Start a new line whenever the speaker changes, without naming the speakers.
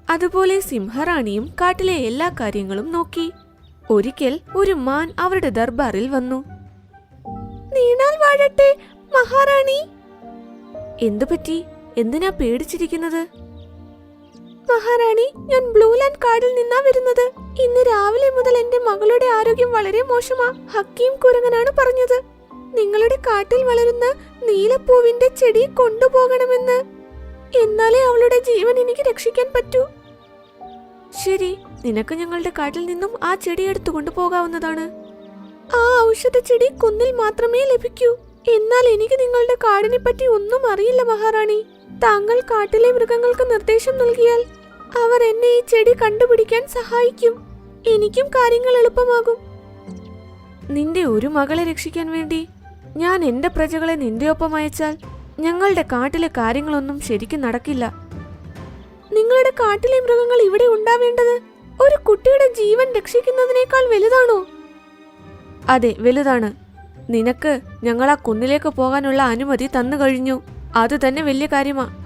അതുപോലെ സിംഹറാണിയും കാട്ടിലെ എല്ലാ കാര്യങ്ങളും നോക്കി. ഒരിക്കൽ ഒരു മാൻ അവരുടെ ദർബാറിൽ വന്നു. നീണാൽ വാഴട്ടെ മഹാറാണി. എന്തുപറ്റി? എന്തിനാ പേടിച്ചിരിക്കുന്നത്? മഹാറാണി, ഞാൻ ബ്ലൂലാൻഡ് കാടിൽ നിന്നാ വരുന്നത്. ഇന്ന് രാവിലെ മുതൽ എന്റെ മകളുടെ ആരോഗ്യം വളരെ മോശമാ. ഹക്കീം കുരങ്ങനാണ് പറഞ്ഞത് നിങ്ങളുടെ കാട്ടിൽ വളരുന്ന നീലപ്പൂവിന്റെ ചെടി കൊണ്ടുപോകണമെന്ന്. എന്നാലേ അവളുടെ ജീവൻ എനിക്ക് രക്ഷിക്കാൻ പറ്റൂ. ശരി, നിനക്ക് ഞങ്ങളുടെ കാട്ടിൽ നിന്നും ആ ചെടി എടുത്തു കൊണ്ടുപോകാവുന്നതാണ്. ആ ഔഷധ ചെടി കുന്നിൽ മാത്രമേ ലഭിക്കൂ. എന്നാൽ എനിക്ക് നിങ്ങളുടെ കാടിനെ പറ്റി ഒന്നും അറിയില്ല മഹാറാണി. താങ്കൾ കാട്ടിലെ മൃഗങ്ങൾക്ക് നിർദ്ദേശം നൽകിയാൽ അവർ എന്നെ ഈ ചെടി കണ്ടുപിടിക്കാൻ സഹായിക്കും. എനിക്കും കാര്യങ്ങൾ എളുപ്പമാകും. നിന്റെ ഒരു മകളെ രക്ഷിക്കാൻ വേണ്ടി ഞാൻ എന്റെ പ്രജകളെ നിന്റെ ഒപ്പം അയച്ചാൽ ഞങ്ങളുടെ കാട്ടിലെ കാര്യങ്ങളൊന്നും ശരിക്കും നടക്കില്ല. നിങ്ങളുടെ കാട്ടിലെ മൃഗങ്ങൾ ഇവിടെ ഉണ്ടാവേണ്ടത് ഒരു കുട്ടിയുടെ ജീവൻ രക്ഷിക്കുന്നതിനേക്കാൾ വലുതാണോ? അതെ, വലുതാണ്. നിനക്ക് ഞങ്ങൾ ആ കുന്നിലേക്ക് പോകാനുള്ള അനുമതി തന്നു കഴിഞ്ഞു. അത് തന്നെ വലിയ കാര്യമാ.